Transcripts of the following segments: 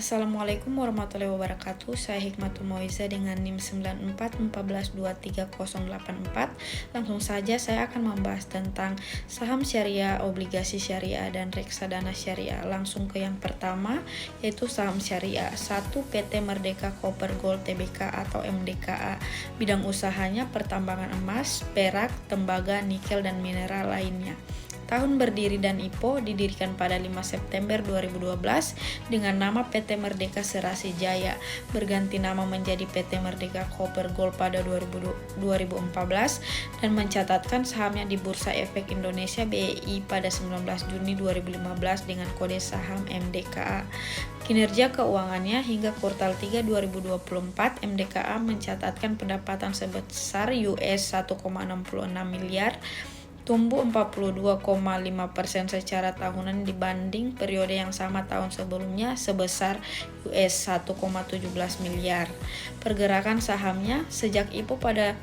Assalamualaikum warahmatullahi wabarakatuh. Saya Hikmatul Mauiza dengan NIM 9414230084. Langsung saja saya akan membahas tentang saham syariah, obligasi syariah, dan reksadana syariah. Langsung ke yang pertama, yaitu saham syariah. 1. PT Merdeka Copper Gold Tbk atau MDKA. Bidang usahanya pertambangan emas, perak, tembaga, nikel, dan mineral lainnya. Tahun berdiri dan IPO didirikan pada 5 September 2012 dengan nama PT Merdeka Serasi Jaya, berganti nama menjadi PT Merdeka Copper Gold pada 2014 dan mencatatkan sahamnya di Bursa Efek Indonesia BEI pada 19 Juni 2015 dengan kode saham MDKA. Kinerja keuangannya hingga kuartal 3 2024, MDKA mencatatkan pendapatan sebesar US 1,66 miliar, tumbuh 42,5% secara tahunan dibanding periode yang sama tahun sebelumnya sebesar US 1,17 miliar. Pergerakan sahamnya sejak IPO pada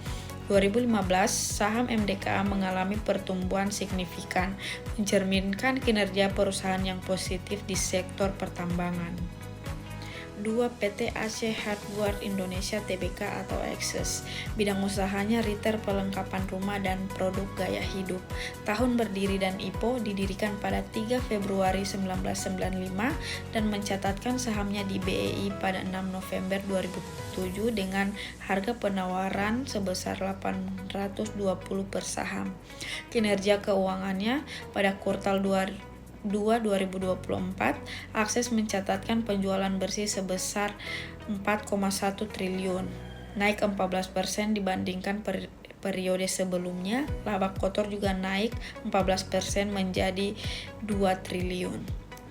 2015, saham MDKA mengalami pertumbuhan signifikan, mencerminkan kinerja perusahaan yang positif di sektor pertambangan. 2. PT AC Hardware Indonesia Tbk atau Axis. Bidang usahanya retail perlengkapan rumah dan produk gaya hidup. Tahun berdiri dan IPO didirikan pada 3 Februari 1995 dan mencatatkan sahamnya di BEI pada 6 November 2007 dengan harga penawaran sebesar 820 per saham. Kinerja keuangannya pada kuartal 2024, Akses mencatatkan penjualan bersih sebesar 4,1 triliun, naik 14% dibandingkan periode sebelumnya. Laba kotor juga naik 14% menjadi 2 triliun.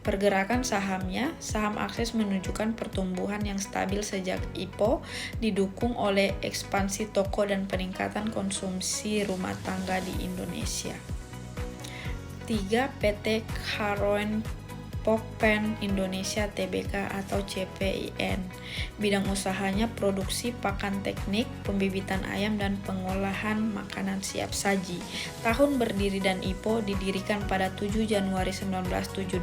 Pergerakan sahamnya, saham Akses menunjukkan pertumbuhan yang stabil sejak IPO, didukung oleh ekspansi toko dan peningkatan konsumsi rumah tangga di Indonesia. 3. PT Kharoen Pokpen Indonesia Tbk atau CPIN. Bidang usahanya produksi pakan teknik, pembibitan ayam, dan pengolahan makanan siap saji. Tahun berdiri dan IPO didirikan pada 7 Januari 1972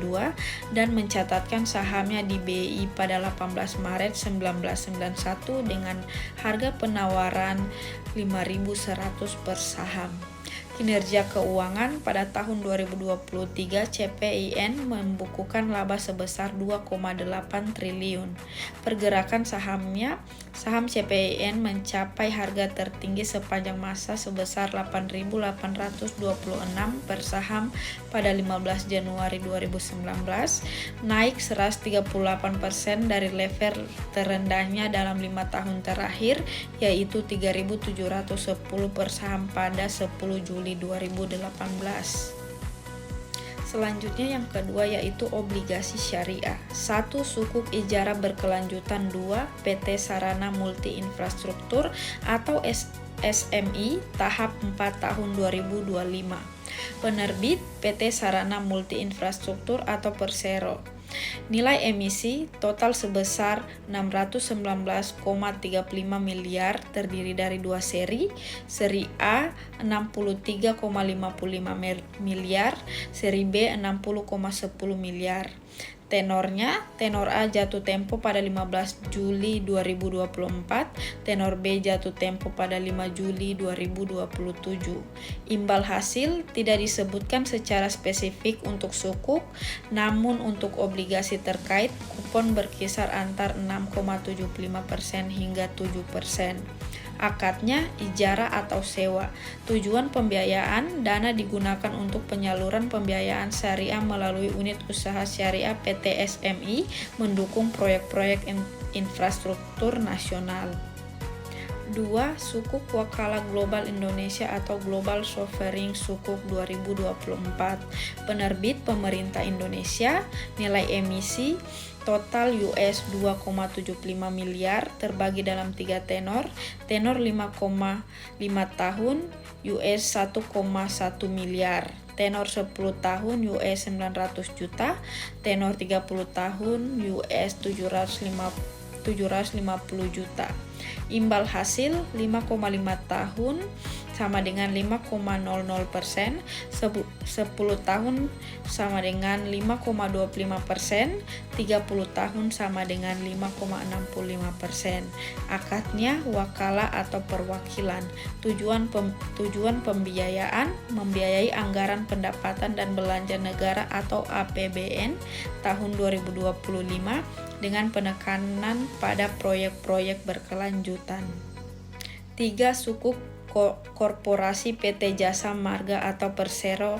dan mencatatkan sahamnya di BEI pada 18 Maret 1991 dengan harga penawaran 5.100 per saham. Kinerja keuangan pada tahun 2023, CPIN membukukan laba sebesar 2,8 triliun. Pergerakan sahamnya, saham CPIN mencapai harga tertinggi sepanjang masa sebesar 8.826 per saham pada 15 Januari 2019, naik 138% dari level terendahnya dalam 5 tahun terakhir, yaitu 3.710 per saham pada 10 Juli 2018. Selanjutnya yang kedua yaitu obligasi syariah. 1. Sukuk ijarah berkelanjutan. 2. PT Sarana Multi Infrastruktur atau SMI tahap 4 tahun 2025. Penerbit PT Sarana Multi Infrastruktur atau Persero. Nilai emisi total sebesar 619,35 miliar terdiri dari 2 seri. Seri A 63,55 miliar, seri B 60,10 miliar. Tenornya, tenor A jatuh tempo pada 15 Juli 2024, tenor B jatuh tempo pada 5 Juli 2027. Imbal hasil tidak disebutkan secara spesifik untuk sukuk, namun untuk obligasi terkait, kupon berkisar antar 6,75% hingga 7%. Akadnya ijarah atau sewa. Tujuan pembiayaan, dana digunakan untuk penyaluran pembiayaan syariah melalui unit usaha syariah PT SMI mendukung proyek-proyek infrastruktur nasional. 2. Sukuk Wakala Global Indonesia atau Global Sovereign Sukuk 2024. Penerbit Pemerintah Indonesia. Nilai emisi total US 2,75 miliar terbagi dalam 3 tenor. Tenor 5,5 tahun US 1,1 miliar. Tenor 10 tahun US 900 juta. Tenor 30 tahun US 750 juta. Imbal hasil 5,5 tahun sama dengan 5,00%, 10 tahun sama dengan 5,25%, 30 tahun sama dengan 5,65%. Akadnya wakalah atau perwakilan. Tujuan pembiayaan membiayai anggaran pendapatan dan belanja negara atau APBN tahun 2025 dengan penekanan pada proyek-proyek berkelanjutan. 3. Sukuk Korporasi PT Jasa Marga atau Persero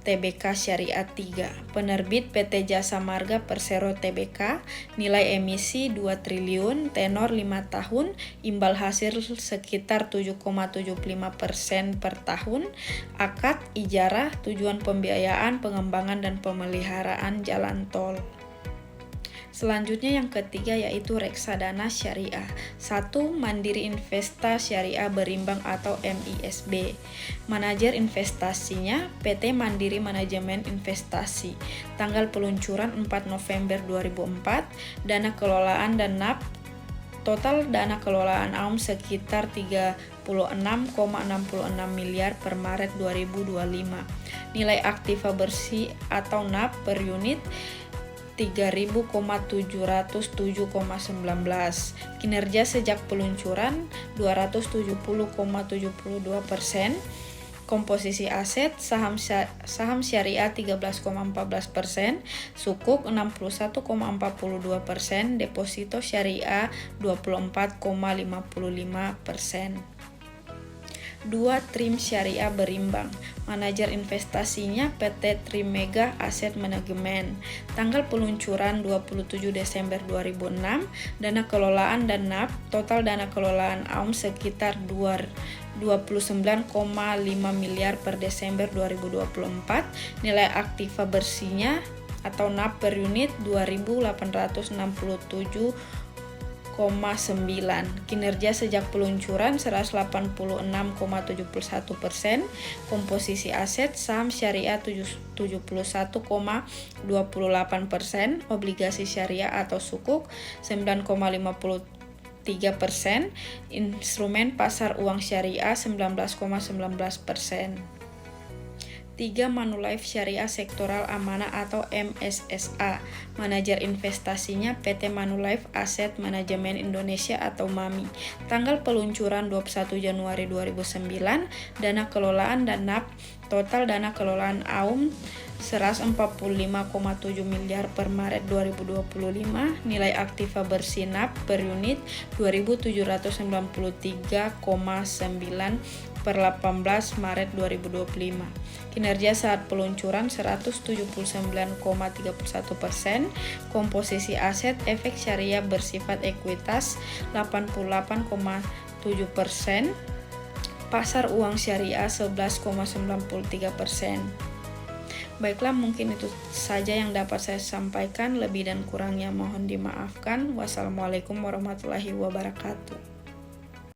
Tbk Syariah 3. Penerbit PT Jasa Marga Persero Tbk, nilai emisi 2 triliun, tenor 5 tahun, imbal hasil sekitar 7,75% per tahun, akad ijarah, tujuan pembiayaan, pengembangan dan pemeliharaan jalan tol. Selanjutnya yang ketiga yaitu reksadana syariah. 1. Mandiri Investa Syariah Berimbang atau MISB. Manajer investasinya PT Mandiri Manajemen Investasi. Tanggal peluncuran 4 November 2004. Dana kelolaan dan NAP. Total dana kelolaan AUM sekitar 36,66 miliar per Maret 2025. Nilai aktiva bersih atau NAP per unit 3.707,19. Kinerja sejak peluncuran 270,72%. Komposisi aset saham syariah 13,14%, sukuk 61,42%, deposito syariah 24,55%. 2. Trim Syariah Berimbang. Manajer investasinya PT Trimega Asset Management. Tanggal peluncuran 27 Desember 2006. Dana kelolaan dan NAP. Total dana kelolaan AUM sekitar 29,5 miliar per Desember 2024. Nilai aktiva bersihnya atau NAP per unit 2.867,9. Kinerja sejak peluncuran 186,71%. Komposisi aset saham syariah 71,28%, obligasi syariah atau sukuk 9,53%, instrumen pasar uang syariah 19,19%. 3. Manulife Syariah Sektoral Amanah atau MSSA. Manajer investasinya PT Manulife Asset Management Indonesia atau MAMI. Tanggal peluncuran 21 Januari 2009. Dana kelolaan dan NAP. Total dana kelolaan AUM 145,7 miliar per Maret 2025. Nilai aktiva bersih NAP per unit 2.793,9 per 18 Maret 2025. Kinerja saat peluncuran 179,31%. Komposisi aset efek syariah bersifat ekuitas 88,7%. Pasar uang syariah 11,93%. Baiklah, mungkin itu saja yang dapat saya sampaikan. Lebih dan kurangnya mohon dimaafkan. Wassalamualaikum warahmatullahi wabarakatuh.